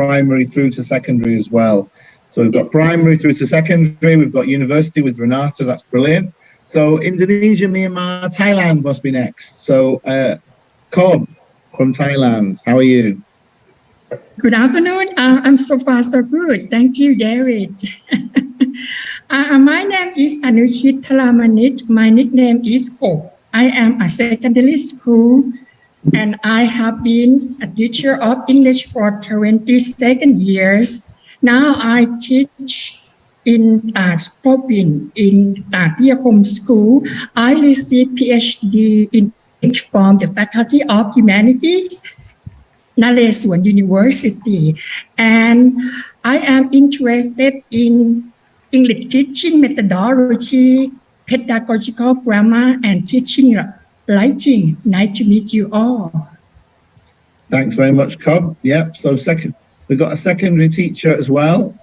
primary through to secondary as well. So we've got primary through to secondary, we've got university with Renata, that's brilliant. So Indonesia, Myanmar, Thailand must be next. So Cobb from Thailand, how are you? Good afternoon. I'm so far so good. Thank you, David. My name is Anushit Thalamanit. My nickname is Ko. I am a secondary school and I have been a teacher of English for 22 years. Now I teach in Philippines in Viet School. I received PhD in English from the Faculty of Humanities, Naleswan University, and I am interested in English teaching methodology, pedagogical grammar, and teaching writing. Nice to meet you all. Thanks very much, Cobb. Yep, so we've got a secondary teacher as well.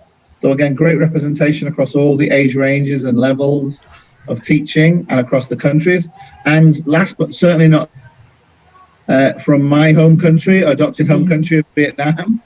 So again, great representation across all the age ranges and levels of teaching and across the countries. And last but certainly not from my home country, adopted home country of Vietnam,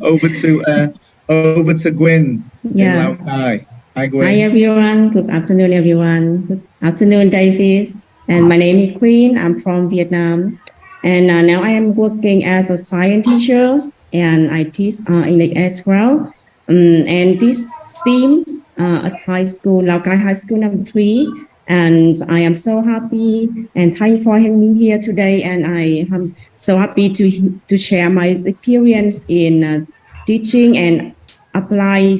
over to Gwyn in Lao Cai. Hi, Gwyn. Hi, everyone. Good afternoon, everyone. Good afternoon, David. And my name is Queen. I'm from Vietnam. And now I am working as a science teacher, and I teach English as well. And this theme at high school, Lao Cai High School number 3. And I am so happy and thank you for having me here today. And I am so happy to share my experience in teaching and apply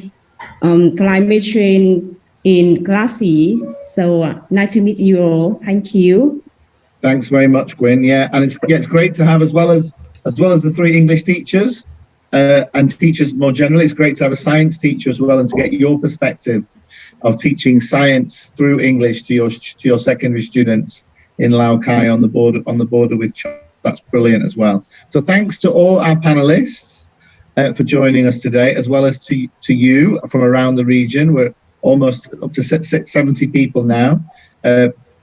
climate change in classes. So nice to meet you all. Thank you. Thanks very much, Gwyn. Yeah, and it's great to have as well as the 3 English teachers and teachers more generally. It's great to have a science teacher as well and to get your perspective of teaching science through English to your secondary students in Lao Cai on the border with China. That's brilliant as well. So thanks to all our panelists for joining us today, as well as to you from around the region. We're almost up to 70 people now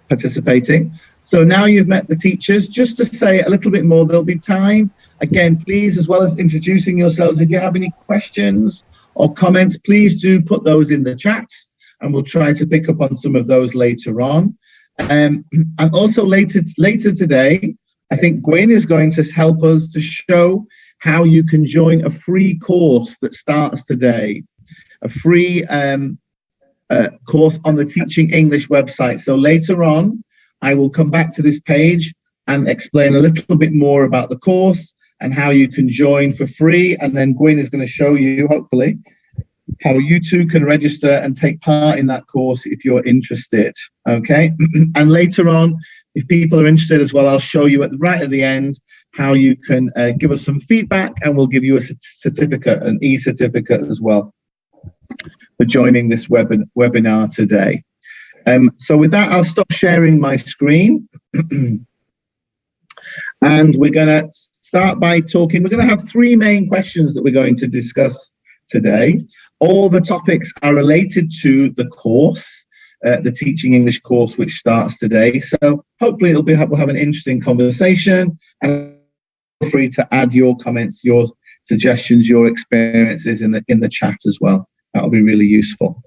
participating. So now you've met the teachers, just to say a little bit more, there'll be time. Again, please, as well as introducing yourselves, if you have any questions or comments, please do put those in the chat and we'll try to pick up on some of those later on. And also later today, I think Gwyn is going to help us to show how you can join a free course that starts today, a free course on the Teaching English website. So later on, I will come back to this page and explain a little bit more about the course and how you can join for free. And then Gwyn is going to show you, hopefully, how you too can register and take part in that course if you're interested. Okay. And later on, if people are interested as well, I'll show you right at the end how you can give us some feedback, and we'll give you a certificate, an e-certificate as well, for joining this webinar today. So with that, I'll stop sharing my screen. And we're going to start by talking. We're going to have 3 main questions that we're going to discuss today. All the topics are related to the course, the Teaching English course, which starts today. So hopefully we'll have an interesting conversation, and feel free to add your comments, your suggestions, your experiences in the chat as well. That'll be really useful.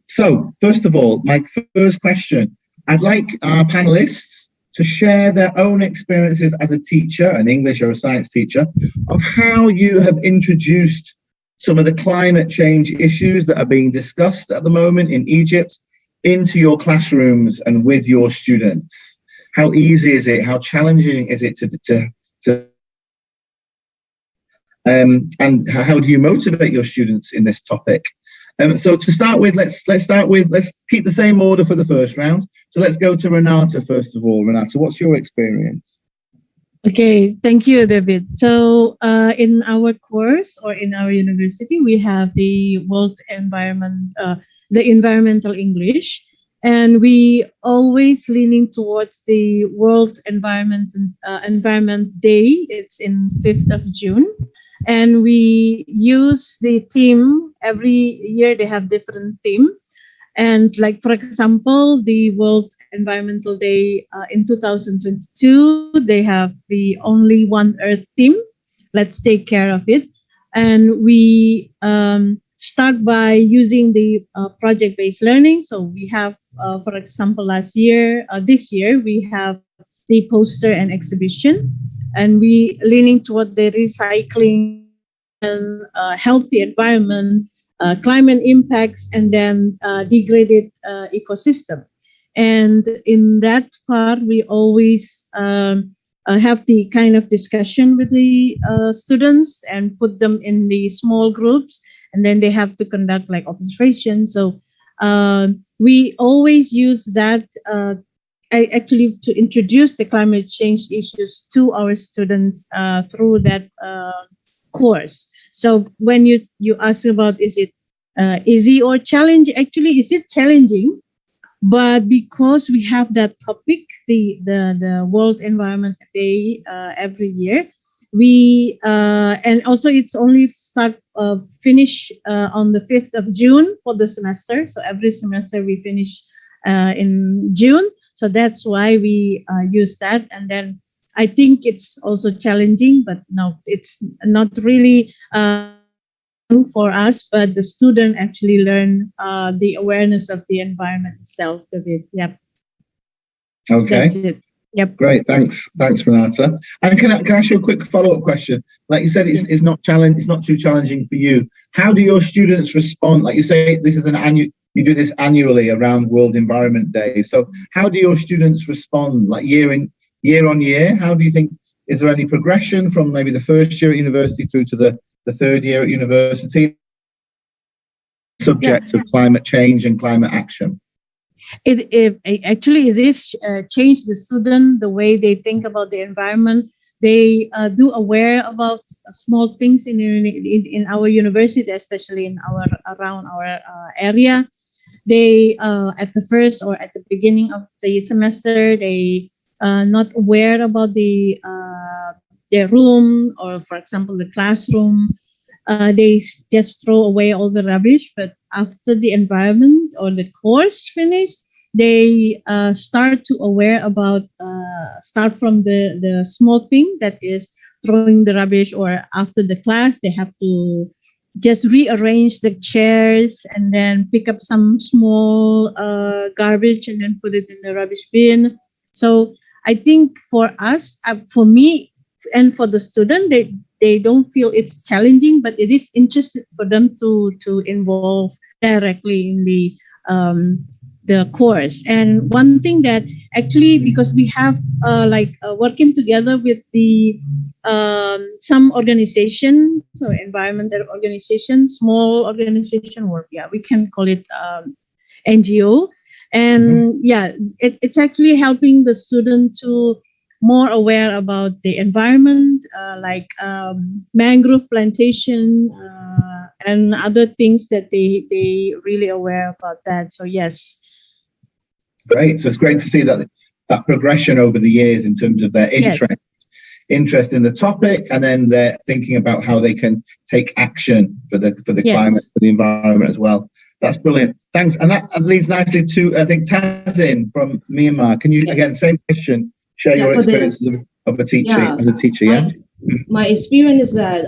So first of all, my first question, I'd like our panelists to share their own experiences as a teacher, an English or a science teacher, of how you have introduced some of the climate change issues that are being discussed at the moment in Egypt into your classrooms and with your students. How easy is it? How challenging is it and how do you motivate your students in this topic? So to start with, let's keep the same order for the first round. So let's go to Renata first of all. Renata, what's your experience? Okay, thank you, David. So in our course or in our university, we have the the environmental English, and we always leaning towards the World Environment Day. It's in 5th of June. And we use the theme every year. They have different theme, and like for example, the World Environmental Day in 2022, they have the Only One Earth theme. Let's take care of it. And we start by using the project-based learning. So we have, for example, this year, we have the poster and exhibition, and we leaning toward the recycling and healthy environment, climate impacts, and then degraded ecosystem. And in that part, we always have the kind of discussion with the students and put them in the small groups, and then they have to conduct like observation. So we always use that actually to introduce the climate change issues to our students through that course. So when you ask about is it easy or challenging, actually is it challenging? But because we have that topic, the World Environment Day every year, we and also it's only finish on the 5th of June for the semester. So every semester we finish in June. So that's why we use that. And then I think it's also challenging, but no, it's not really for us, but the student actually learn the awareness of the environment itself a bit. Yep. Okay. That's it. Yep. Great. Thanks, Renata. And can I ask you a quick follow-up question? Like you said, it's not too challenging for you. How do your students respond? Like you say, this is you do this annually around World Environment Day. So how do your students respond, like year on year? How do you think, is there any progression from maybe the first year at university through to the third year at university? Subject of climate change and climate action. It is change the student, the way they think about the environment. They do aware about small things in our university, especially in around our area. They at the first or at the beginning of the semester, they not aware about their room, or for example the classroom. They just throw away all the rubbish, but after the environment or the course finished, they start to aware about start from the small thing, that is throwing the rubbish, or after the class they have to just rearrange the chairs and then pick up some small garbage and then put it in the rubbish bin. So I think for us, for me, and for the student, they don't feel it's challenging, but it is interesting for them to involve directly in the course. And one thing that actually, because we have working together with the some organization, so environmental organization, small organization, or we can call it NGO, and it's actually helping the student to more aware about the environment, mangrove plantation and other things that they really aware about that. So yes. Great. So it's great to see that progression over the years in terms of their interest in the topic, and then they're thinking about how they can take action for the climate, for the environment as well. That's brilliant. Thanks. And that leads nicely to, I think, Tazin from Myanmar. Can you, again, same question, share your experiences of a teacher, as a teacher, My experience is that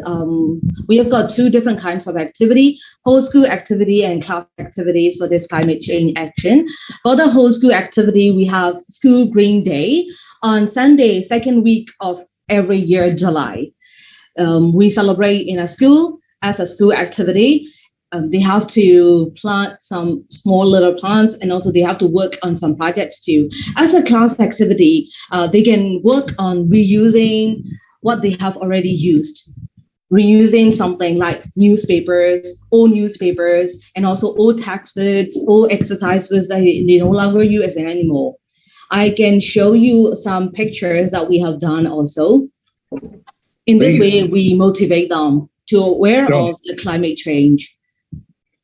we have got two different kinds of activity: whole school activity and class activities for this climate change action. For the whole school activity, we have School Green Day on Sunday, second week of every year, July. We celebrate in a school as a school activity. They have to plant some small little plants, and also they have to work on some projects too. As a class activity, they can work on reusing what they have already used, reusing something like old newspapers, and also old textbooks, old exercise books that they no longer use anymore. I can show you some pictures that we have done also. In this way, we motivate them to aware of the climate change.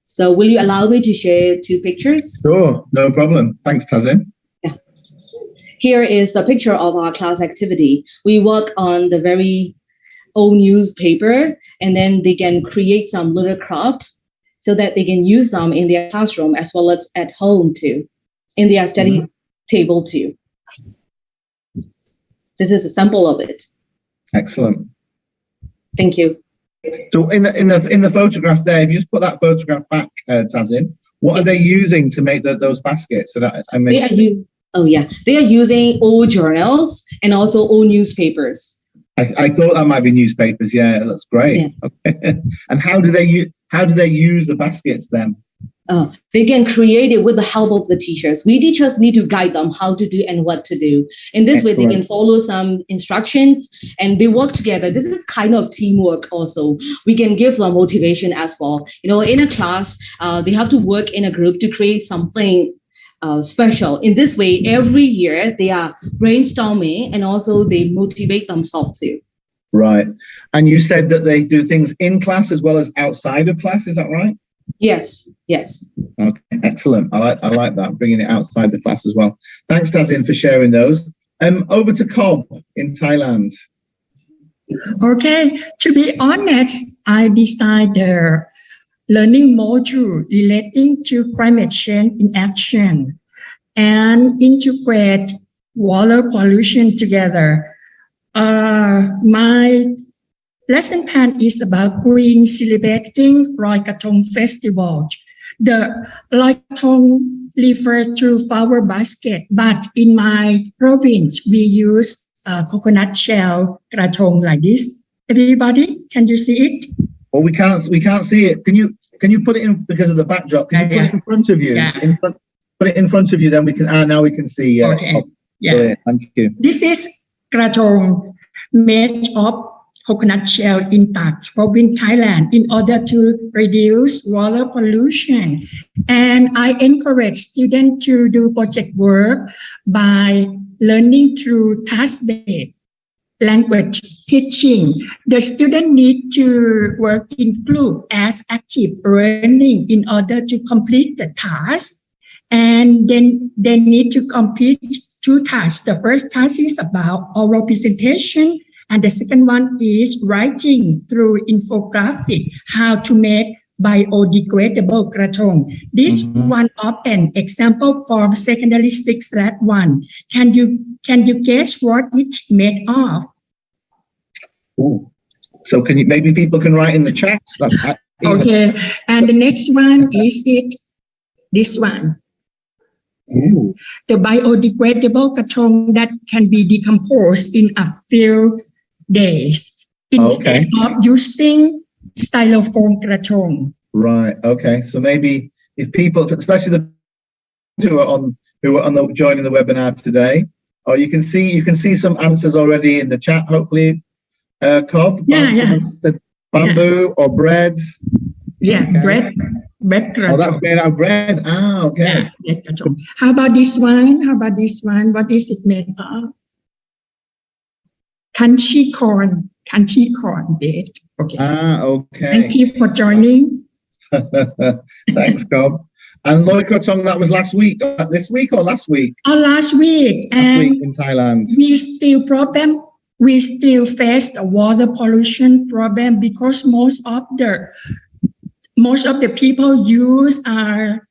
So will you allow me to share two pictures? Sure, no problem. Thanks, Tazin. Here is the picture of our class activity. We work on the very old newspaper, and then they can create some little crafts so that they can use them in their classroom as well as at home too, in their study table too. This is a sample of it. Excellent. Thank you. So in the photograph there, if you just put that photograph back, Tazin, what are they using to make those baskets? That I missed? They are using old journals and also old newspapers. I thought that might be newspapers. Yeah, that's great. Yeah. Okay. And how do they use the baskets then? They can create it with the help of the teachers. We teachers need to guide them how to do and what to do. In this way, they can follow some instructions and they work together. This is kind of teamwork also. We can give them motivation as well. You know, in a class, they have to work in a group to create something special. In this way, every year they are brainstorming and also they motivate themselves too. Right. And you said that they do things in class as well as outside of class. Is that right? Yes. Okay, excellent. I like that, bringing it outside the class as well. Thanks, Tazin, for sharing those. Over to Cobb in Thailand. Okay, to be honest, I designed the learning module relating to climate change in action and integrate water pollution together. My lesson plan is about green celebrating Loi Krathong Festival. The Loi Krathong refers to flower basket, but in my province, we use coconut shell krathong like this. Everybody, can you see it? Well, we can't see it. Can you put it in because of the backdrop? Can you put it in front of you? Yeah. Put it in front of you, then we can. Now we can see. Okay. Yeah. Brilliant. Thank you. This is krathong made of coconut shell in Thach province, Thailand, in order to reduce water pollution. And I encourage students to do project work by learning through task-based language teaching. The student need to work in group as active learning in order to complete the task. And then they need to complete two tasks. The first task is about oral presentation, and the second one is writing through infographic how to make biodegradable krathong. This one of an example from secondary 6/1. Can you guess what it's made of? Ooh. So maybe people can write in the chat. Okay, and the next one is this one. Ooh. The biodegradable krathong that can be decomposed in a few days instead of using styrofoam krathong. Right. Okay. So maybe if people, especially the who are joining the webinar today, or you can see some answers already in the chat. Hopefully, Cobb. Yeah. Bamboo or bread. Yeah, okay. bread krathong. Oh, that's made out of bread. Ah, okay. Yeah, bread krathong. How about this one? What is it made of? Crunchy corn bread. Okay. Ah, okay. Thank you for joining. Thanks, Cobb. And Loi Krathong, that was last week. This week or last week? Last week. Last week in Thailand. We still face the water pollution problem because most of the people use our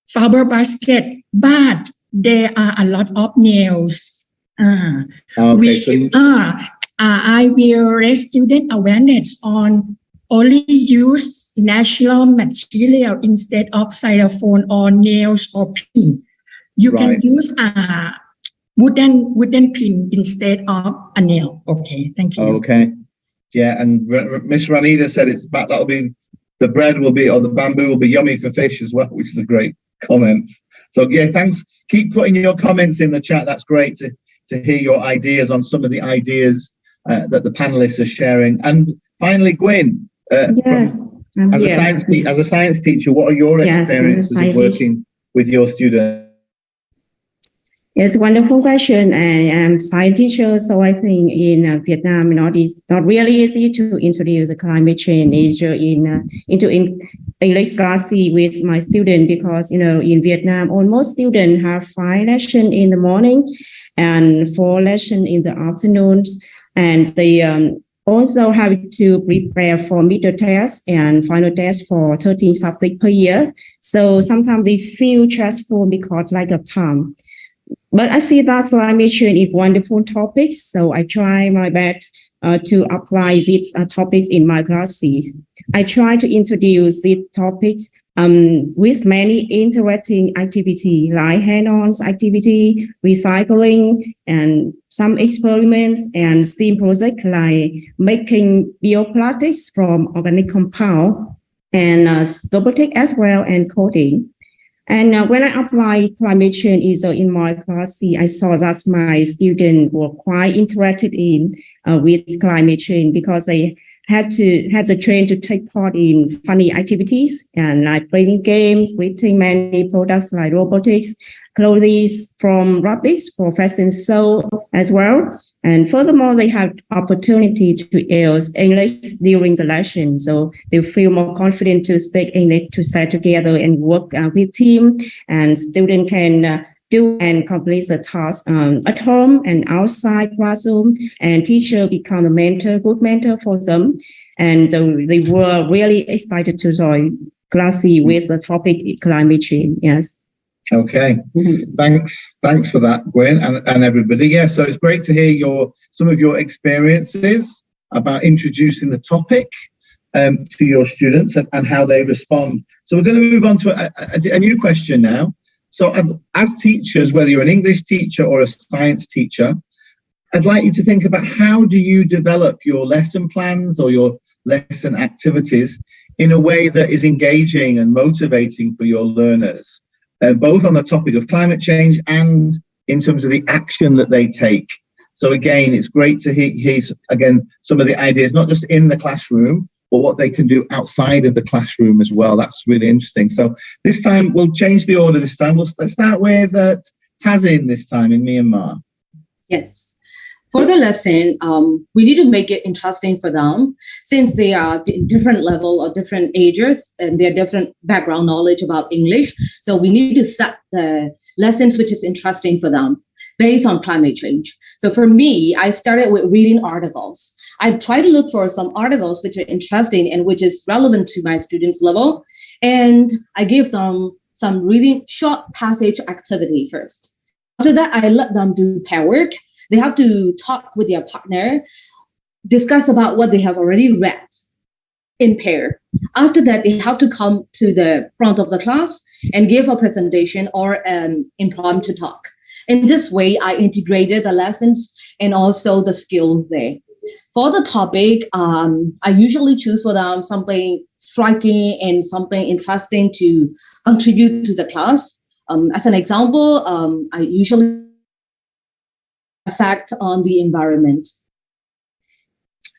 flower basket, but there are a lot of nails. I will raise student awareness on only use natural material instead of styrofoam or nails or pin. You can use a wooden pin instead of a nail. Okay, thank you. Okay, yeah, and Miss Ranida said that'll be the bread will be, or the bamboo will be yummy for fish as well, which is a great comment. So yeah, thanks. Keep putting your comments in the chat. That's great to hear your ideas on some of the ideas that the panelists are sharing. And finally, Gwyn, yes, as a science teacher, what are your experiences of working with your students? It's a wonderful question. I am a science teacher, so I think in Vietnam, it's not really easy to introduce the climate change issue into English class with my students because in Vietnam, almost students have 5 lessons in the morning and 4 lessons in the afternoons, and they also have to prepare for midterm tests and final tests for 13 subjects per year. So sometimes they feel stressful because lack of time. But I see that climate change is a wonderful topic, so I try my best to apply these topics in my classes. I try to introduce these topics with many interesting activity like hand-on activity, recycling, and some experiments and STEAM projects like making bioplastics from organic compound and robotics as well and coding. And when I applied climate change in my class, I saw that my students were quite interested in with climate change because they had the train to take part in funny activities and like playing games, creating many products like robotics, clothes from rubbish for fashion show as well. And furthermore, they have opportunity to use English during the lesson, so they feel more confident to speak English, to sit together and work with team. And students can do and complete the task at home and outside classroom, and teacher become a good mentor for them. And so they were really excited to join classy with the topic climate change. Yes. Okay, thanks for that, Gwen, and everybody. Yeah, so it's great to hear some of your experiences about introducing the topic to your students and how they respond. So we're going to move on to a new question now. So as teachers, whether you're an English teacher or a science teacher, I'd like you to think about how do you develop your lesson plans or your lesson activities in a way that is engaging and motivating for your learners, both on the topic of climate change and in terms of the action that they take. So again, it's great to hear again some of the ideas, not just in the classroom, but what they can do outside of the classroom as well. That's really interesting. So this time we'll change the order. This time let's start with Tazin this time in Myanmar. Yes. For the lesson, we need to make it interesting for them since they are different level or different ages and they have different background knowledge about English. So we need to set the lessons which is interesting for them based on climate change. So for me, I started with reading articles. I try to look for some articles which are interesting and which is relevant to my students' level. And I give them some reading short passage activity first. After that, I let them do pair work. They have to talk with their partner, discuss about what they have already read in pair. After that, they have to come to the front of the class and give a presentation or an impromptu talk. In this way, I integrated the lessons and also the skills there. For the topic, I usually choose for them something striking and something interesting to contribute to the class. As an example, I usually effect on the environment.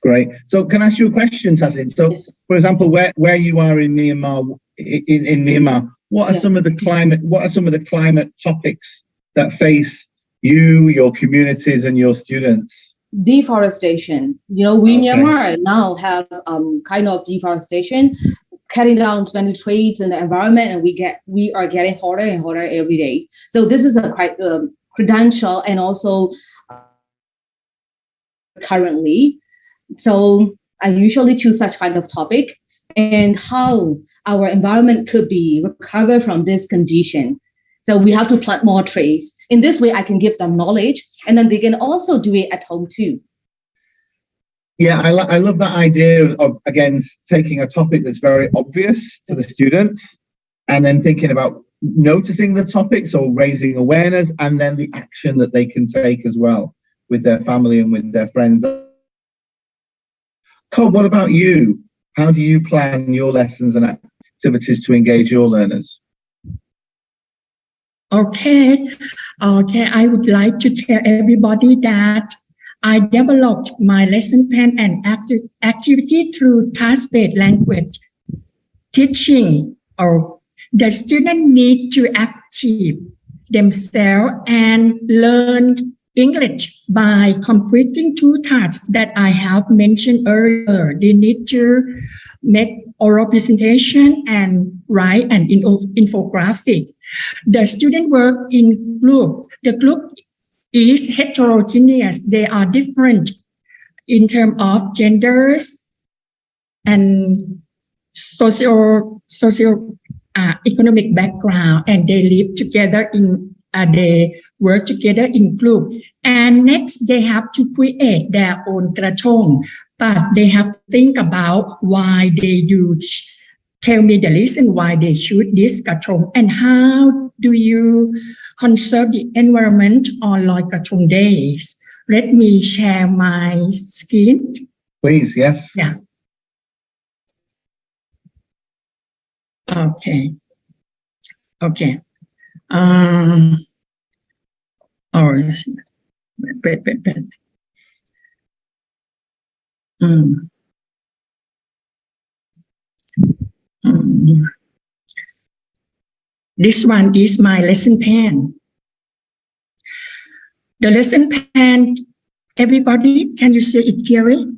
Great. So can I ask you a question, Tazin? So, yes. For example, where you are in Myanmar, in Myanmar, what are some of the climate topics that face you, your communities, and your students? Deforestation. We Myanmar now have kind of deforestation, cutting down many trees in the environment, and we are getting hotter and hotter every day. So this is a quite credential and also currently. So I usually choose such kind of topic and how our environment could be recovered from this condition. So we have to plant more trees. In this way, I can give them knowledge, and then they can also do it at home too. Yeah, I love that idea of, again, taking a topic that's very obvious to the students and then thinking about noticing the topic, so raising awareness, and then the action that they can take as well with their family and with their friends. Cobb, what about you? How do you plan your lessons and activities to engage your learners? Okay, I would like to tell everybody that I developed my lesson plan and activity through task-based language teaching. Or the student need to active themselves and learn English by completing 2 tasks that I have mentioned earlier. They need to make oral presentation and write an infographic. The student work in group. The group is heterogeneous. They are different in terms of genders and socio economic background, and they live together in they work together in group. And next, they have to create their own krathong, but they have to think about why they do. Tell me the reason why they shoot this krathong and how do you conserve the environment on Loi Krathong days. Let me share my screen. Please, yes. Yeah. Okay. Okay. Oh, wait. Mm. Mm. This one is my lesson plan. The lesson plan, everybody, can you see it clearly?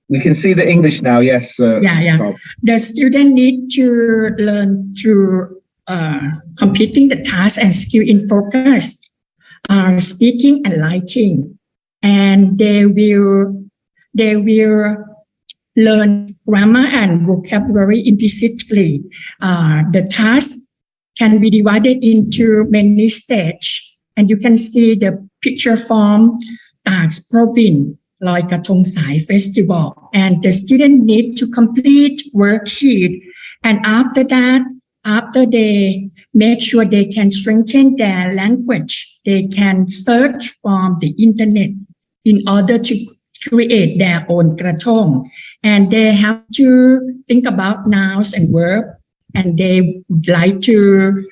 We can see the English now, yes. Yeah. Bob. The student need to learn through completing the task and skill in focus, speaking and writing, and they will learn grammar and vocabulary implicitly. The task can be divided into many stages, and you can see the picture from task province, Loi Krathong Sai Festival, and the student need to complete worksheet. And after that, after they make sure they can strengthen their language, they can search from the internet in order to create their own krathong. And they have to think about nouns and verbs, and they would like to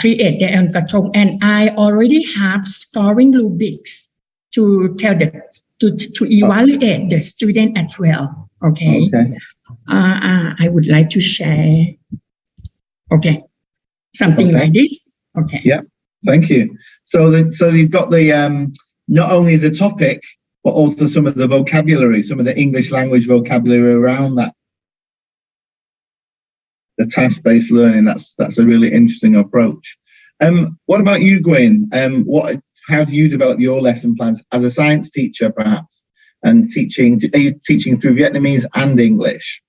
create their own krathong. And I already have scoring rubrics to tell to evaluate the student as well. Okay. I would like to share. Okay, something like this. Okay. Yeah. Thank you. So you've got the not only the topic but also some of the vocabulary, some of the English language vocabulary around that. The task-based learning. That's a really interesting approach. What about you, Gwyn? How do you develop your lesson plans as a science teacher, perhaps, and teaching? Are you teaching through Vietnamese and English?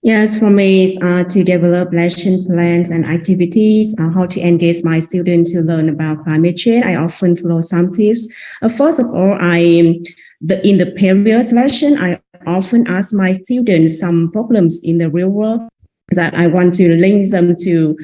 Yes, for me, it's to develop lesson plans and activities, how to engage my students to learn about climate change. I often follow some tips. First of all, in the previous lesson, I often ask my students some problems in the real world that I want to link them to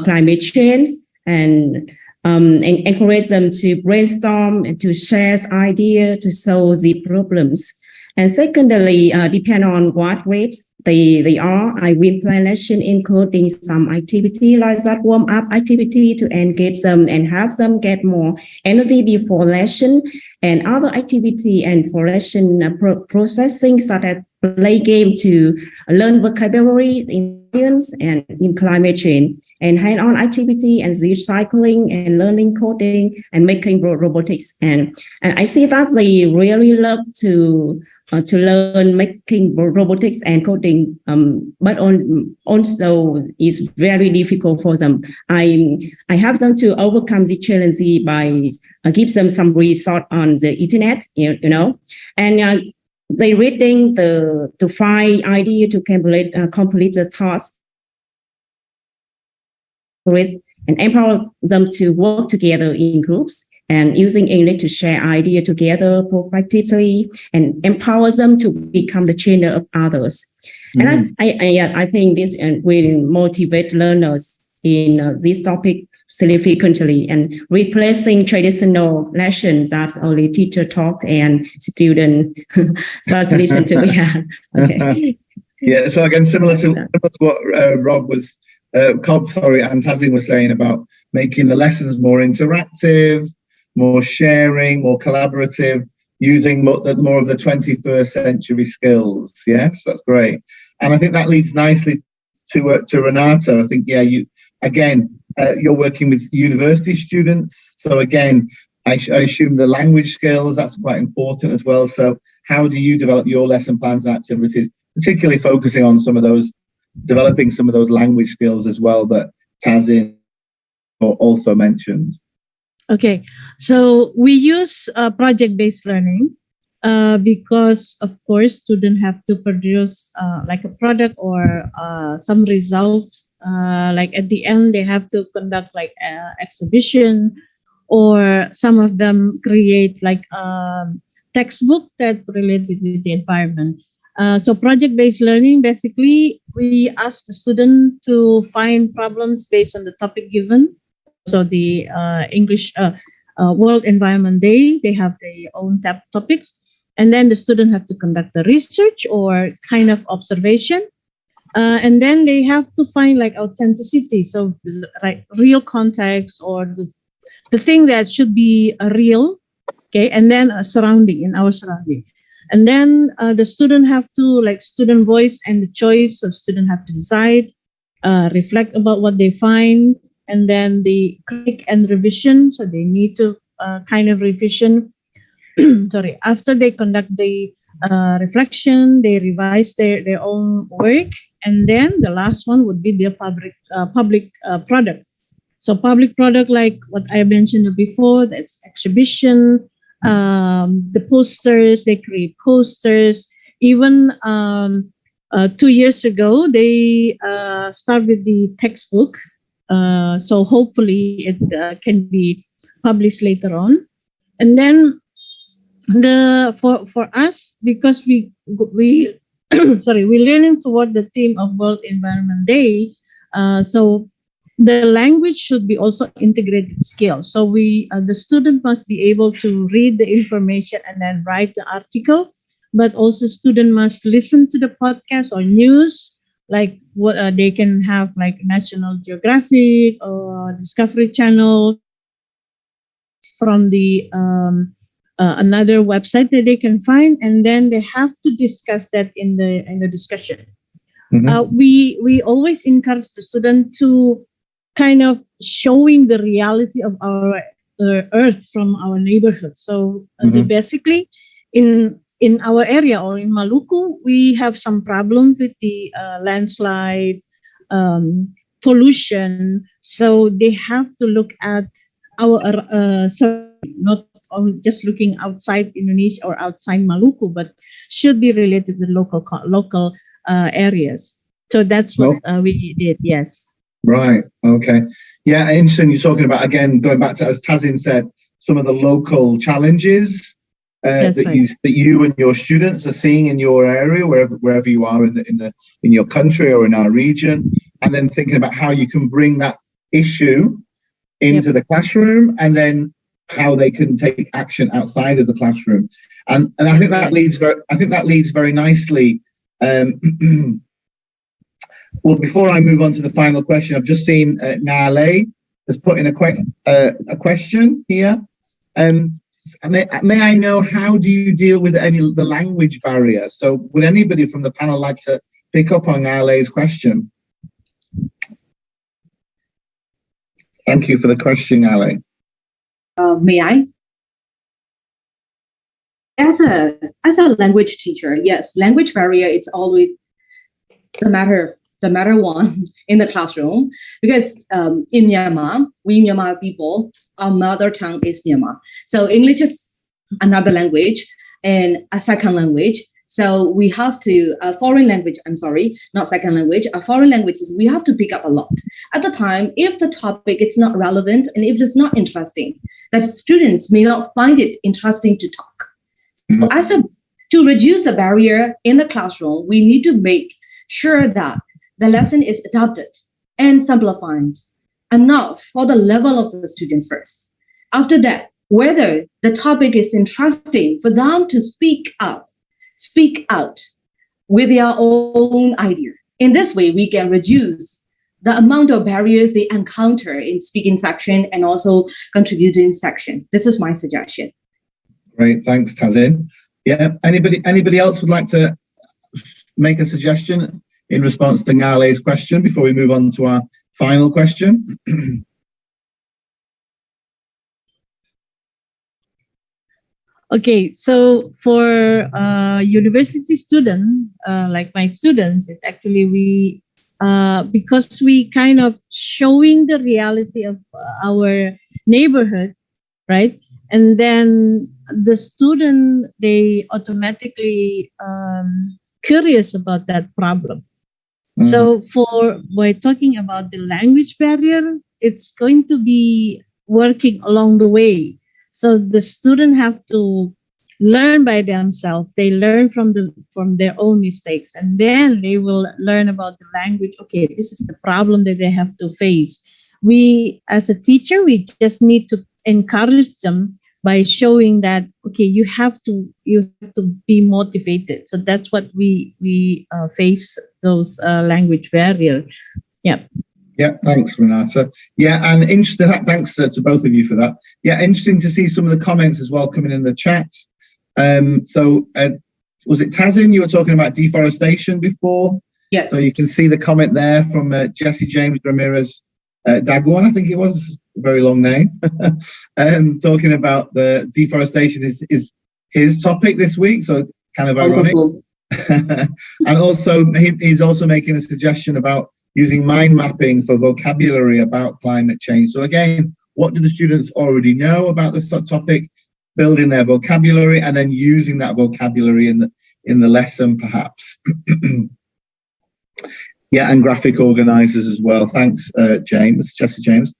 climate change and encourage them to brainstorm and to share ideas to solve the problems. And secondly, depend on what grades they are, I will plan lesson including some activity like that warm-up activity to engage them and have them get more energy before lesson, and other activity and for lesson processing such as play game to learn vocabulary in science and in climate change, and hand-on activity and recycling and learning coding and making robotics. And I see that they really love to learn making robotics and coding, but also it's very difficult for them. I have them to overcome the challenge by give them some resource on the internet, and they reading to find idea to complete the thoughts and empower them to work together in groups, and using English to share ideas together proactively and empower them to become the trainer of others. Mm-hmm. And I think this will motivate learners in this topic significantly, and replacing traditional lessons that only teacher talk and student starts listen to. Yeah. Okay. Yeah. So again, similar to what Rob was, and Tazin was saying about making the lessons more interactive, more sharing, more collaborative, using more of the 21st century skills. Yes, that's great. And I think that leads nicely to Renata. I think, you're working with university students. So again, I assume the language skills, that's quite important as well. So how do you develop your lesson plans and activities, particularly focusing on developing some of those language skills as well that Tazin also mentioned? Okay, so we use project-based learning because, of course, students have to produce like a product or some result like at the end they have to conduct like exhibition, or some of them create like textbook that related with the environment. So project-based learning, basically, we ask the student to find problems based on the topic given. So the English World Environment Day, they have their own topics, and then the student have to conduct the research or kind of observation, and then they have to find like authenticity, so like real context or the thing that should be real, okay, and then a surrounding in our surrounding. And then the student have to like student voice and the choice. So student have to decide, reflect about what they find, and then the critique and revision. So they need to kind of revision. Sorry, after they conduct the reflection, they revise their own work, and then the last one would be their public product. So public product, like what I mentioned before, that's exhibition, the posters, they create posters. Even 2 years ago, they start with the textbook. So hopefully it can be published later on. And then for us, because we sorry, we're learning toward the theme of World Environment Day. So the language should be also integrated skill. So the student must be able to read the information and then write the article, but also student must listen to the podcast or news, like what they can have like National Geographic or Discovery Channel from the another website that they can find, and then they have to discuss that in the discussion. Mm-hmm. We always encourage the student to kind of showing the reality of our earth from our neighborhood. So basically in our area or in Maluku, we have some problem with the landslide, pollution. So they have to look at our not just looking outside Indonesia or outside Maluku, but should be related with local areas. So that's what we did. Yes. Right. Okay. Yeah. Interesting. You're talking about, again, going back to, as Tazin said, some of the local challenges that you and your students are seeing in your area, wherever you are in your country or in our region, and then thinking about how you can bring that issue into the classroom, and then how they can take action outside of the classroom. And I think that leads very nicely. Well, before I move on to the final question, I've just seen Ngale has put in a question here. May I know, how do you deal with the language barrier? So would anybody from the panel like to pick up on Ngale's question? Thank you for the question, Ngale. May I? As a language teacher, yes, language barrier, it's always the matter one in the classroom, because in Myanmar, we Myanmar people, our mother tongue is Myanmar. So English is another language and a second language. So we have to, foreign language, not second language, foreign languages, we have to pick up a lot. At the time, if the topic is not relevant and if it's not interesting, that students may not find it interesting to talk. So to reduce the barrier in the classroom, we need to make sure that the lesson is adapted and simplified enough for the level of the students first. After that, whether the topic is interesting for them to speak out with their own idea. In this way, we can reduce the amount of barriers they encounter in speaking section and also contributing section. This is my suggestion. Great, thanks, Tazin. Yeah, anybody else would like to make a suggestion in response to Ngale's question before we move on to our final question? Okay, so for university student, like my students, it's actually we because we kind of showing the reality of our neighborhood, right? And then the student, they automatically curious about that problem. So by talking about the language barrier, it's going to be working along the way. So the student have to learn by themselves. They learn from their own mistakes, and then they will learn about the language. Okay, this is the problem that they have to face. We, as a teacher, we just need to encourage them by showing that, okay, you have to be motivated. So that's what we face those language barrier. Yeah. Yeah, thanks, Renata. Yeah, and interesting. Thanks to both of you for that. Yeah, interesting to see some of the comments as well coming in the chat. So was it Tazin? You were talking about deforestation before. Yes. So you can see the comment there from Jesse James Ramirez Daguan, I think it was, a very long name, talking about the deforestation is his topic this week, so kind of ironic. And also he's also making a suggestion about using mind mapping for vocabulary about climate change. So again, what do the students already know about this topic? Building their vocabulary and then using that vocabulary in the lesson, perhaps. Yeah, and graphic organisers as well. Thanks, Jesse James.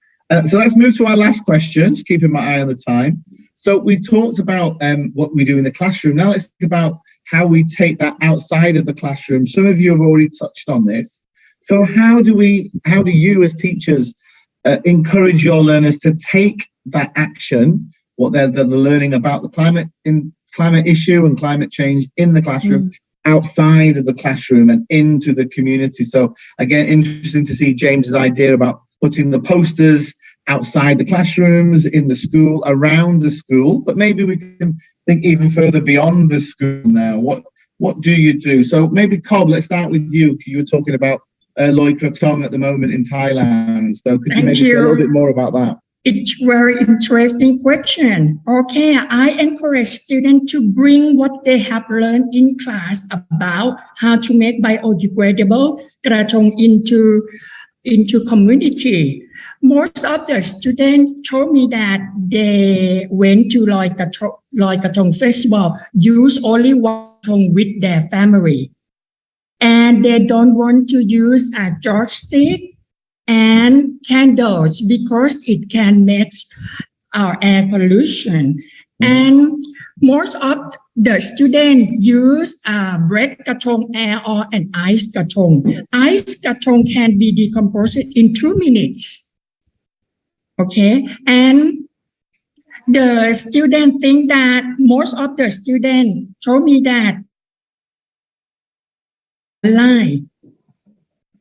So let's move to our last question, just keeping my eye on the time. So we talked about what we do in the classroom. Now let's think about how we take that outside of the classroom. Some of you have already touched on this. So how do you as teachers encourage your learners to take that action, what they're learning about the climate issue and climate change in the classroom, outside of the classroom and into the community? So again, interesting to see James's idea about putting the posters outside the classrooms, in the school, around the school, but maybe we can think even further beyond the school now. What do you do? So maybe Cobb, let's start with you. You were talking about Loy Krathong at the moment in Thailand. So could you maybe say a little bit more about that? It's very interesting question. Okay, I encourage students to bring what they have learned in class about how to make biodegradable krathong into community. Most of the students told me that they went to Loy Krathong festival, use only one krathong with their family, and they don't want to use a joystick and candles because it can make our air pollution. And most of the students use bread krathong air or an ice krathong. Ice krathong can be decomposed in 2 minutes. Okay, and the student think that most of the students told me that lie.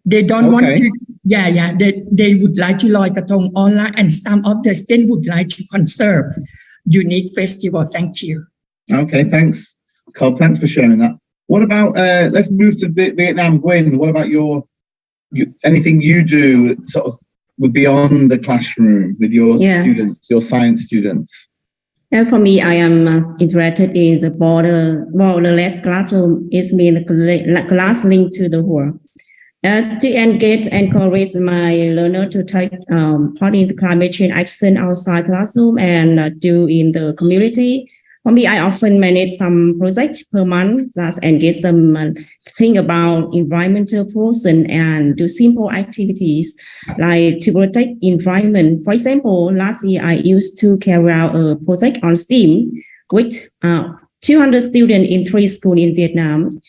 They don't want to. They would like to Loy Krathong online, and some of the students would like to conserve unique festival. Thank you. Okay, thanks, Cobb. Thanks for sharing that. What about let's move to Vietnam. Gwen, what about anything you do sort of beyond the classroom with your students, your science students? And for me, I am interested in the borderless classroom. It means class linked to the world. To engage and encourage my learner to take part in the climate change action outside classroom and do in the community. For me, I often manage some projects per month that engage them think about environmental pollution and do simple activities like to protect environment. For example, last year I used to carry out a project on STEAM with 200 students in 3 schools in Vietnam.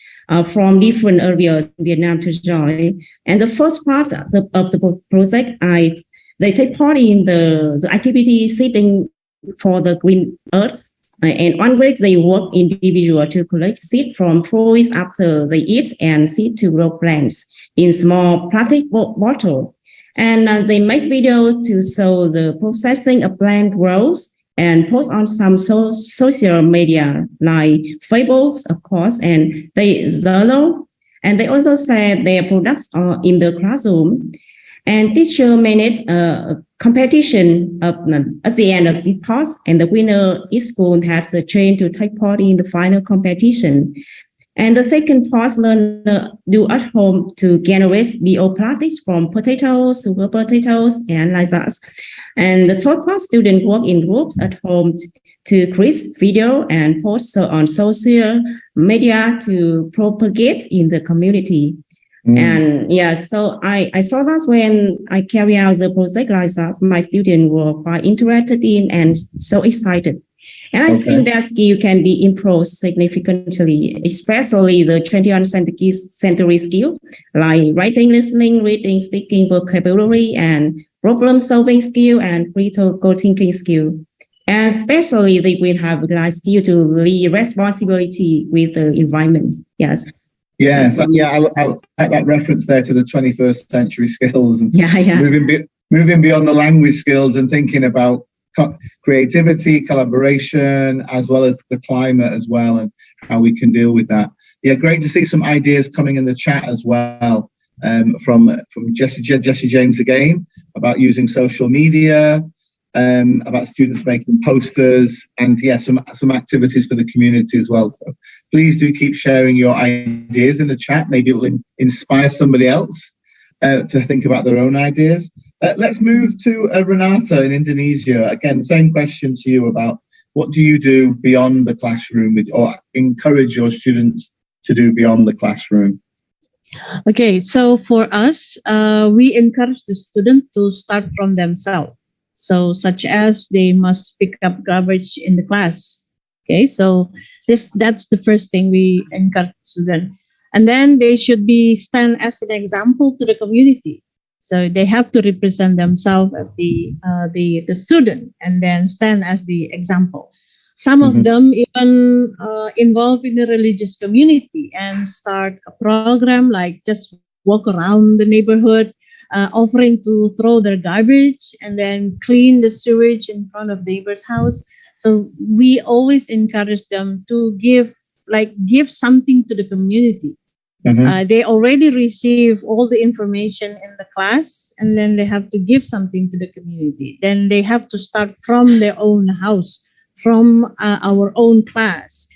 From different areas in Vietnam to join. And the first part of the project, they take part in the activity sitting for the green earth. And 1 week they work individual to collect seed from trees after they eat and seed to grow plants in small plastic bottle. And they make videos to show the processing of plant growth and post on some social media like Facebook, of course, and they Zalo. And they also share their products in the classroom. And teacher manage a competition at the end of the course, and the winner each school has a chance to take part in the final competition. And the second part, learner do at home to generate bioplastics from potatoes, sugar potatoes, and like that. And the third part, students work in groups at home to create video and post on social media to propagate in the community. And yeah, so I saw that when I carry out the project like that, my students were quite interested in and so excited. And I think that skill can be improved significantly, especially the 21st century skill like writing, listening, reading, speaking, vocabulary, and problem-solving skill and critical thinking skill. And especially they will have like skill to lead responsibility with the environment. Yes. Yeah, I like that reference there to the 21st century skills and moving beyond the language skills and thinking about creativity, collaboration, as well as the climate as well, and how we can deal with that. Yeah, great to see some ideas coming in the chat as well, from Jesse James again about using social media, about students making posters, and some activities for the community as well. So please do keep sharing your ideas in the chat. Maybe it will inspire somebody else to think about their own ideas. Let's move to Renata in Indonesia. Again, same question to you about what do you do beyond the classroom or encourage your students to do beyond the classroom? Okay, so for us, we encourage the student to start from themselves. So such as they must pick up garbage in the class. Okay, so that's the first thing we encourage students. And then they should be stand as an example to the community. So they have to represent themselves as the student and then stand as the example. Some of them even involved in the religious community and start a program like just walk around the neighborhood, offering to throw their garbage and then clean the sewage in front of neighbor's house. So we always encourage them to give something to the community. They already receive all the information in the class, and then they have to give something to the community. Then they have to start from their own house, from our own class,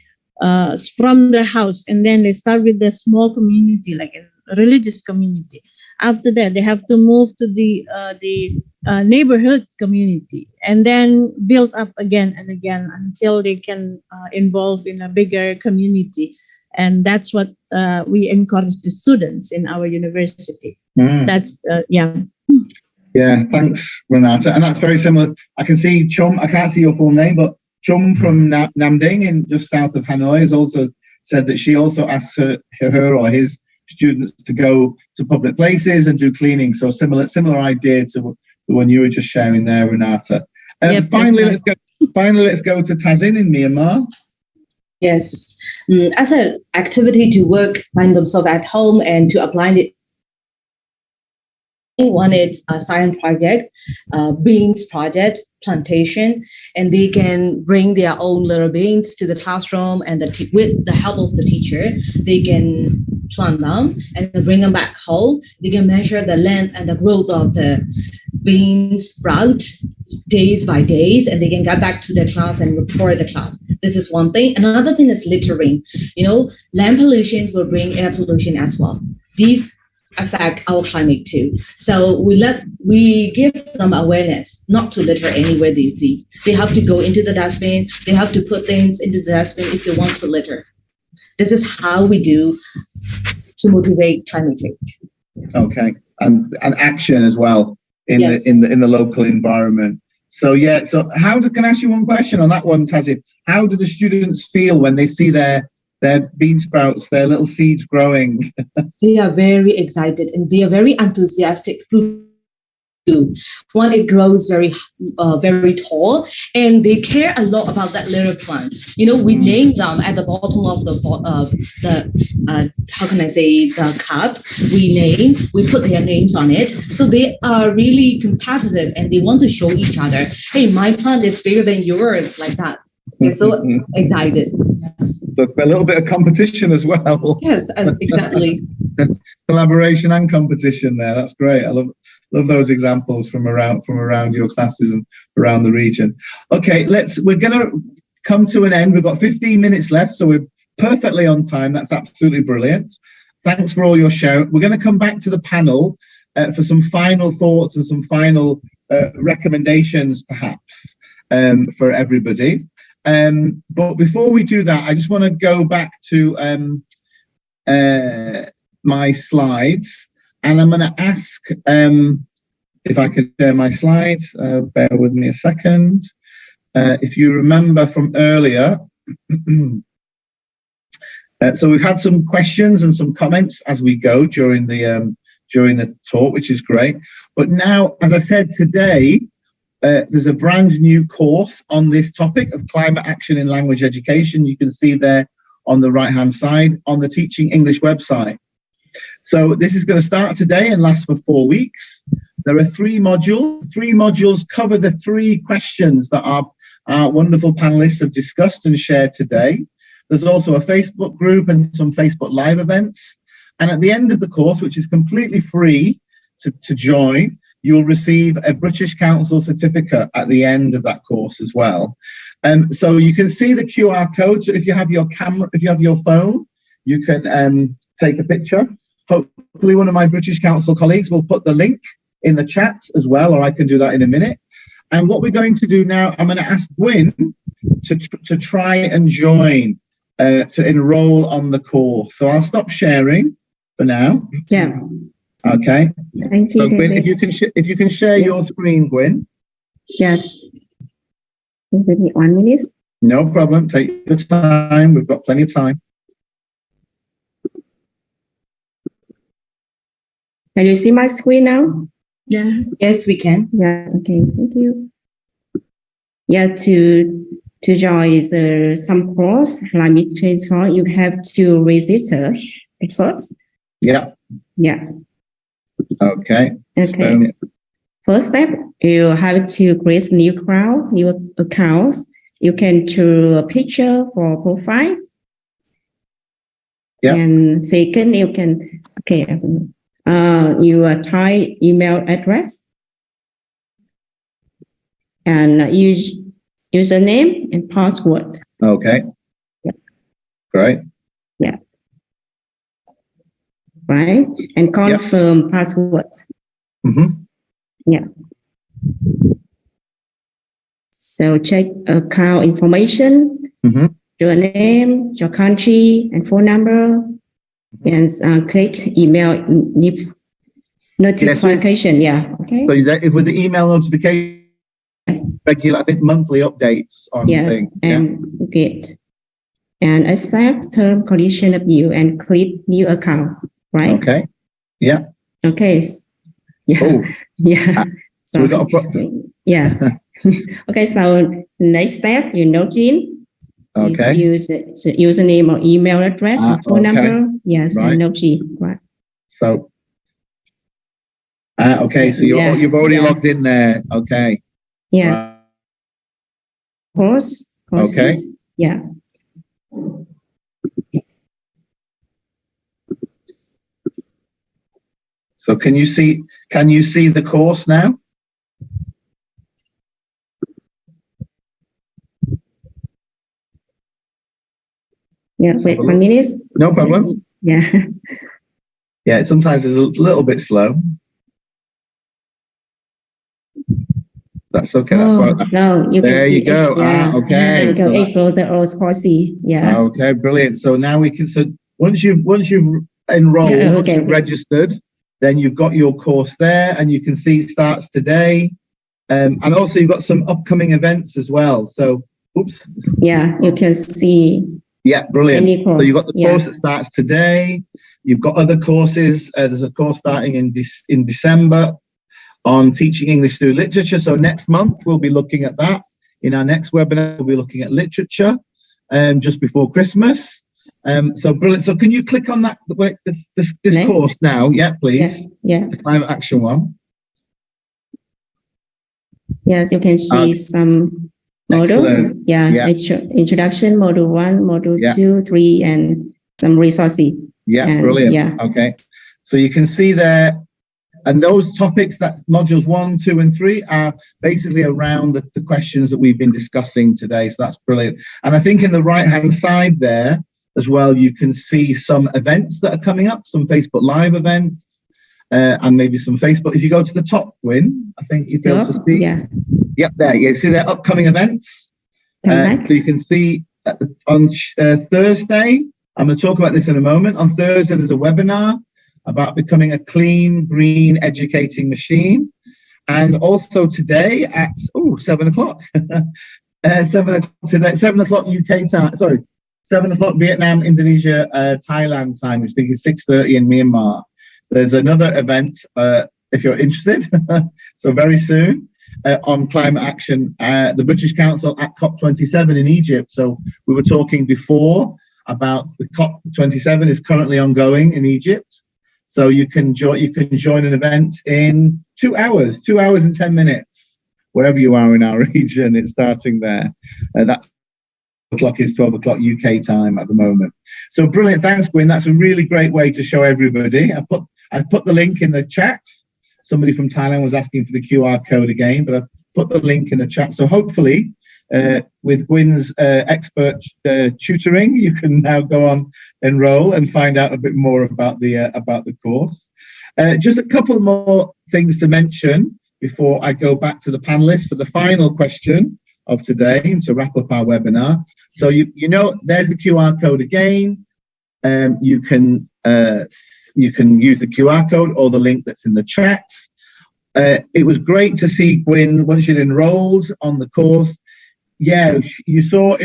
from their house, and then they start with the small community, like a religious community. After that, they have to move to the neighborhood community, and then build up again and again until they can involve in a bigger community. And that's what we encourage the students in our university. That's Yeah, thanks, Renata. And that's very similar. I can see Chum, I can't see your full name, but Chum from Nam Ding in just south of Hanoi has also said that she also asks her or his students to go to public places and do cleaning. So similar idea to the one you were just sharing there, Renata. Finally, let's go to Tazin in Myanmar. Yes, as an activity to work by themselves at home and to apply it. One is a science project, beans project, plantation, and they can bring their own little beans to the classroom, and with the help of the teacher, they can plant them and bring them back home. They can measure the length and the growth of the beans sprout days by days, and they can get back to their class and report the class. This is one thing. Another thing is littering. Land pollution will bring air pollution as well. These affect our climate too. So we give them awareness not to litter anywhere they see. They have to go into the dustbin. They have to put things into the dustbin if they want to litter. This is how we do to motivate climate change. Okay, and action as well in the local environment. So can I ask you one question on that one, Tazin? How do the students feel when they see their bean sprouts, their little seeds growing? They are very excited and they are very enthusiastic. One, it grows very tall, and they care a lot about that little plant. We name them at the bottom of the cup. We put their names on it. So they are really competitive and they want to show each other, hey, my plant is bigger than yours, like that. They're so excited. So a little bit of competition as well. Yes, exactly. Collaboration and competition there. That's great. I love those examples from around your classes and around the region. Okay, we're gonna come to an end. We've got 15 minutes left, so we're perfectly on time. That's absolutely brilliant. Thanks for all your sharing. We're going to come back to the panel for some final thoughts and some final recommendations, perhaps, for everybody. But before we do that, I just want to go back to my slides, and I'm going to ask if I could share my slides. Bear with me a second. If you remember from earlier, so we've had some questions and some comments as we go during the talk, which is great. But now, as I said today, there's a brand new course on this topic of climate action in language education. You can see there on the right-hand side on the Teaching English website. So this is going to start today and last for 4 weeks. There are 3 modules. 3 modules cover the 3 questions that our wonderful panelists have discussed and shared today. There's also a Facebook group and some Facebook Live events. And at the end of the course, which is completely free to join, you'll receive a British Council certificate at the end of that course as well. So you can see the QR code. So if you have your camera, if you have your phone, you can take a picture. Hopefully one of my British Council colleagues will put the link in the chat as well, or I can do that in a minute. And what we're going to do now, I'm going to ask Gwyn to try and join, to enroll on the course. So I'll stop sharing for now. Yeah. Okay. Thank you. So Gwyn, if you can share your screen, Gwyn. Yes. Give me 1 minute. No problem. Take your time. We've got plenty of time. Can you see my screen now? Yeah. Yes, we can. Yeah. Okay. Thank you. Yeah. To join some course, climate change course, you have to register at first. Yeah. Yeah. Okay. Okay. First step, you have to create new account. You can choose a picture for profile. Yeah. And second, you can you try email address and use username and password. Okay. Yeah. Great. Yeah. Right, and confirm password. Mm-hmm. Yeah. So check account information, Mm-hmm. your name, your country, and phone number, and click email notification. Yes, yeah. Okay. So with the email notification, regular, I think monthly updates on things. And get and accept term condition of you and click new account. Right. Okay. Yeah. Okay. Yeah. Oh. Yeah. So we got yeah. Okay. So next step, you log in. Okay. Use username or email address and phone number. Yes. Right. And log in. Right. So. Okay. So you've already logged in there. Okay. Yeah. Right. Courses. Okay. Yeah. So can you see the course now? Yeah, wait 1 minute. No problem. Yeah. Yeah, sometimes it's a little bit slow. That's okay. No, you there can see. You go. Yeah. Okay. You can explore the old courses. Yeah. Okay, brilliant. So now we can. So once you've enrolled, once you've registered, then you've got your course there, and you can see it starts today. And also you've got some upcoming events as well. So, oops. Yeah, you can see. Yeah, brilliant. So you've got the course that starts today. You've got other courses. There's a course starting in December on teaching English through literature. So next month we'll be looking at that. In our next webinar, we'll be looking at literature just before Christmas. So brilliant. So can you click on that this course now? Yeah, please. Yeah. The climate action one. Yes, you can see some model. Excellent. Yeah. Introduction, module 1, module 2, 3, and some resources. Yeah, brilliant. Yeah. Okay. So you can see there, and those topics, that modules 1, 2, and 3 are basically around the questions that we've been discussing today. So that's brilliant. And I think in the right-hand side there as well, you can see some events that are coming up, some Facebook Live events, and maybe some Facebook. If you go to the top, Gwyn, I think you'll be able to see. Yeah. Yep, there. You see their upcoming events. So you can see on Thursday, I'm going to talk about this in a moment. On Thursday, there's a webinar about becoming a clean, green educating machine. And also today at 7 o'clock, 7 o'clock UK time. Sorry, 7 o'clock Vietnam, Indonesia, Thailand time, which I think is 6:30 in Myanmar. There's another event if you're interested. So very soon on climate action, the British Council at COP27 in Egypt. So we were talking before about the COP27 is currently ongoing in Egypt. So you can join an event in 2 hours and 10 minutes, wherever you are in our region. It's starting there. That clock is 12 o'clock UK time at the moment. So brilliant. Thanks, Gwyn. That's a really great way to show everybody. I've put the link in the chat. Somebody from Thailand was asking for the QR code again, but I've put the link in the chat. So hopefully, with Gwyn's expert tutoring, you can now go on, enroll, and find out a bit more about the course. Just a couple more things to mention before I go back to the panelists for the final question of today and to wrap up our webinar. So you know, there's the QR code again. You can use the QR code or the link that's in the chat. It was great to see Gwyn once she'd enrolled on the course. Yeah, you saw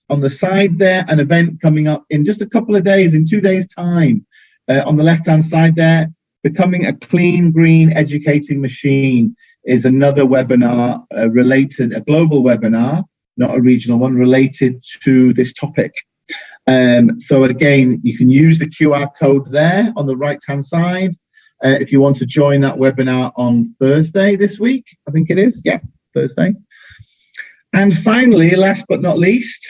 on the side there an event coming up in just a couple of days, in 2 days' time. On the left-hand side there, becoming a clean, green educating machine is another webinar related, a global webinar, not a regional one, related to this topic. So again, you can use the QR code there on the right-hand side if you want to join that webinar on Thursday this week, I think it is. Yeah, Thursday. And finally, last but not least,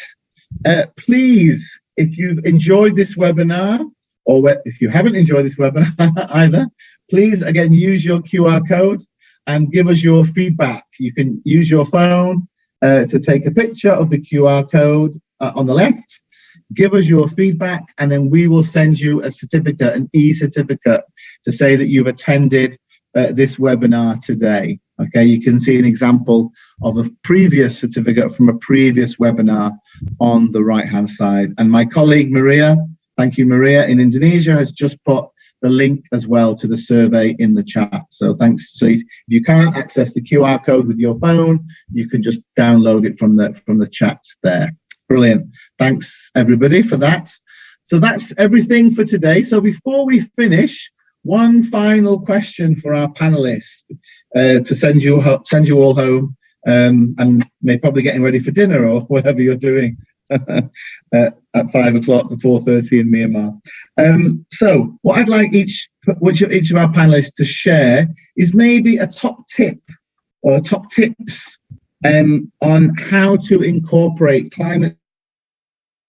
please, if you've enjoyed this webinar, or if you haven't enjoyed this webinar either, please, again, use your QR code and give us your feedback. You can use your phone to take a picture of the QR code on the left, give us your feedback, and then we will send you a certificate, an e-certificate, to say that you've attended this webinar today. Okay, you can see an example of a previous certificate from a previous webinar on the right-hand side. And my colleague Maria, thank you Maria, in Indonesia, has just put the link as well to the survey in the chat. So thanks. So if you can't access the QR code with your phone, you can just download it from the chat there. Brilliant. Thanks everybody for that. So that's everything for today. So before we finish, one final question for our panelists to send you all home, and maybe probably getting ready for dinner or whatever you're doing at 5 o'clock or 4:30 in Myanmar. So what I'd like each of our panelists to share is maybe a top tip or top tips on how to incorporate climate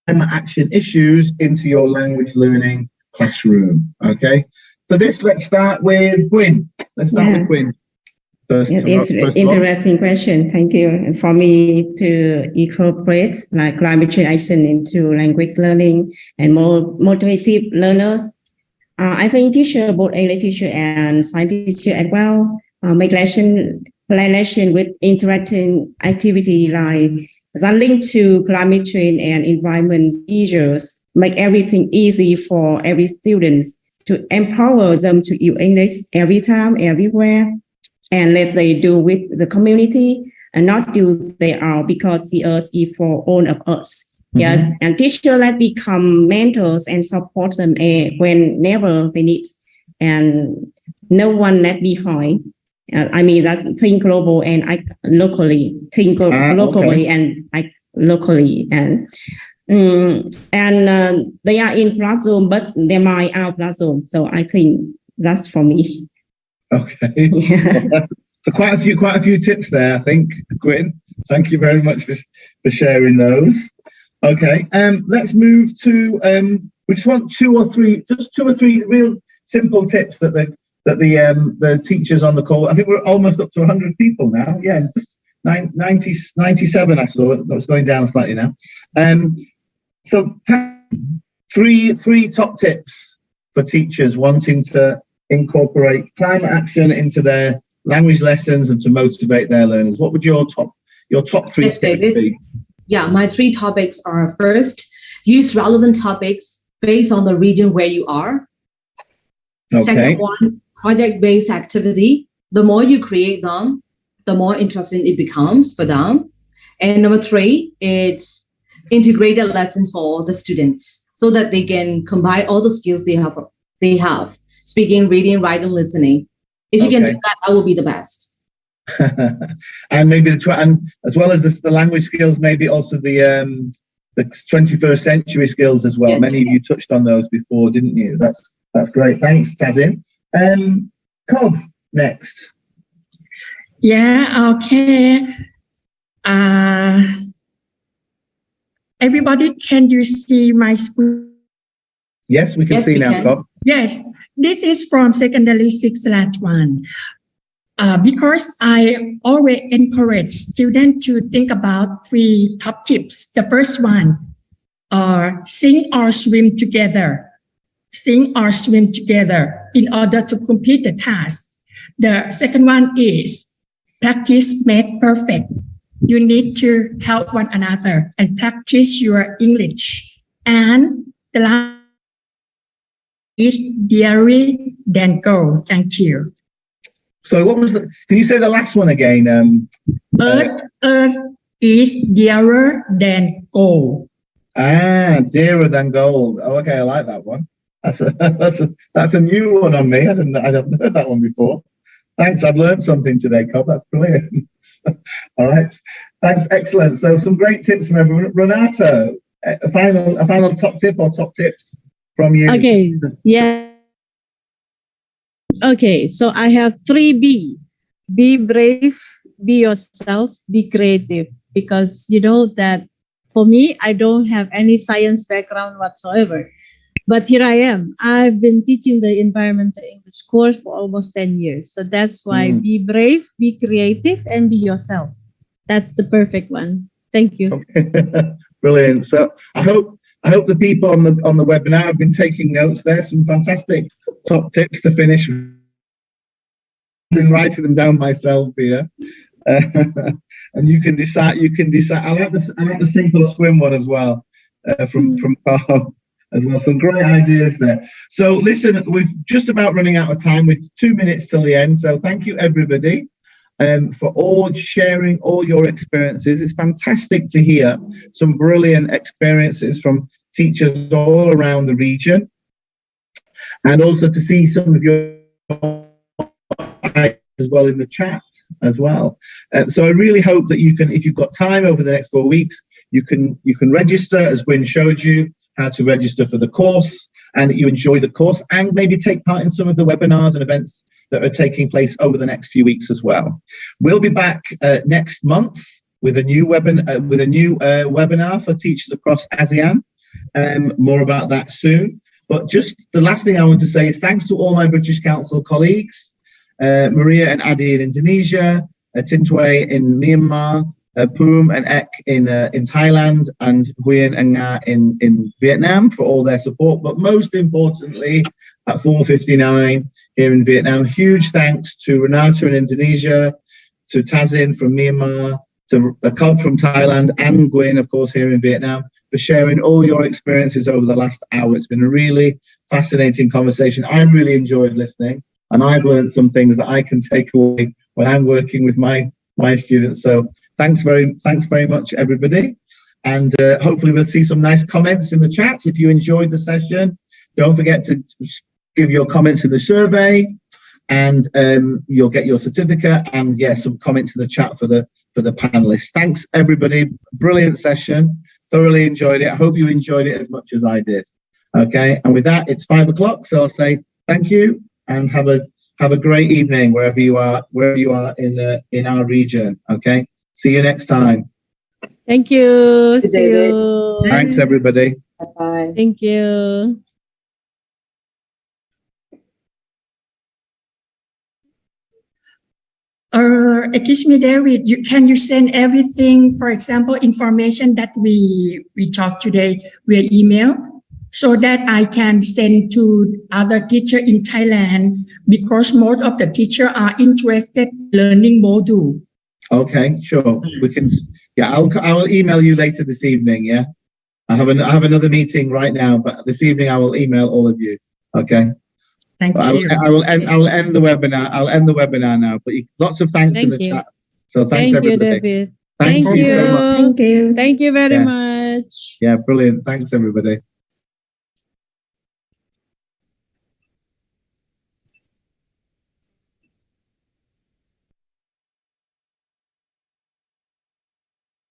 action issues into your language learning classroom. Okay, so let's start with Gwyn. Let's start with Gwyn. First, it's an interesting question. Thank you. And for me to incorporate like climate change action into language learning and more motivated learners, I think teacher, both English teacher and science teacher as well, make plan lesson with interacting activity like that link to climate change and environment issues, make everything easy for every student to empower them to use English every time, everywhere. And let they do with the community and not do they are because the earth is for all of us. Mm-hmm. Yes, and teachers let become mentors and support them whenever they need, and no one left behind. I mean that's think global and I locally think locally okay. And I locally and they are in classroom, but they are out classroom. So I think that's for me. Okay. Yeah. So quite a few tips there, I think, Gwyn. Thank you very much for sharing those. Okay. Let's move to we just want two or three real simple tips that the teachers on the call. I think we're almost up to 100 people now. Yeah, just 97 I saw. That was going down slightly now. So three top tips for teachers wanting to incorporate climate action into their language lessons and to motivate their learners. What would your top three tips be? Yeah, my three topics are: first, use relevant topics based on the region where you are. Okay. Second one, project-based activity. The more you create them, the more interesting it becomes for them. And number three, it's integrated lessons for the students so that they can combine all the skills they have speaking, reading, writing, listening. If you can do that, that will be the best. And maybe and as well as the language skills, maybe also the 21st century skills as well. Yes. Many of you touched on those before, didn't you? That's great. Thanks, Tazin. Cobb, next. Yeah, okay. Everybody, can you see my screen? Yes, we can see we now, can. Cobb. Yes, this is from secondary 6/1. Because I always encourage students to think about 3 top tips. The first one, sing or swim together. Sing or swim together in order to complete the task. The second one is practice make perfect. You need to help one another and practice your English. And the last is diary, then go. Thank you. So what was can you say the last one again? Earth is dearer than gold. Dearer than gold. Oh, okay, I like that one. That's a new one on me. I haven't heard that one before. Thanks, I've learned something today, Cobb. That's brilliant. All right, thanks, excellent. So some great tips from everyone. Renato, a final top tip or top tips from you? Okay, yeah. Okay, so I have 3B. Be brave, be yourself, be creative. Because you know that for me, I don't have any science background whatsoever. But here I am. I've been teaching the environmental English course for almost 10 years. So that's why be brave, be creative, and be yourself. That's the perfect one. Thank you. Okay. Brilliant. So I hope the people on the webinar have been taking notes there. Some fantastic top tips to finish. I've been writing them down myself here. And you can decide. I like the simple swim one as well, from Carl as well. Some great ideas there. So listen, we're just about running out of time with 2 minutes till the end. So thank you everybody for all sharing all your experiences. It's fantastic to hear some brilliant experiences from teachers all around the region, and also to see some of your as well in the chat as well. So I really hope that you can, if you've got time over the next 4 weeks, you can register, as Gwyn showed you how to register for the course, and that you enjoy the course and maybe take part in some of the webinars and events that are taking place over the next few weeks as well. We'll be back next month with a new webinar for teachers across ASEAN. More about that soon. But just the last thing I want to say is thanks to all my British Council colleagues, Maria and Adi in Indonesia, Tintway in Myanmar, Poom and Ek in Thailand, and Huyen and Nga in Vietnam for all their support. But most importantly, at 4:59 here in Vietnam, huge thanks to Renata in Indonesia, to Tazin from Myanmar, to Cobb from Thailand, and Gwyn, of course, here in Vietnam, for sharing all your experiences over the last hour. It's been a really fascinating conversation. I really enjoyed listening, and I've learned some things that I can take away when I'm working with my students. So thanks very much, everybody. And hopefully we'll see some nice comments in the chat. If you enjoyed the session, don't forget to give your comments in the survey, and you'll get your certificate, and some comments in the chat for the panelists. Thanks, everybody. Brilliant session. Thoroughly enjoyed it. I hope you enjoyed it as much as I did. Okay, and with that, it's 5 o'clock, so I'll say thank you and have a great evening wherever you are in our region. Okay, see you next time. Thank you. See you. Thanks, everybody. Bye-bye. Thank you. Excuse me, David, can you send everything, for example, information that we talked today via email, so that I can send to other teacher in Thailand, because most of the teachers are interested in learning module. Okay, sure. We can. Yeah, I'll email you later this evening. Yeah, I have another meeting right now, but this evening I will email all of you. Okay. Thank But you. I will end the webinar. I'll end the webinar now. But lots of thanks in Thank the you. chat. So thanks Thank you, everybody. David. Thank Thank you so much. Thank you. Thank you very Yeah. much. Yeah, brilliant. Thanks everybody.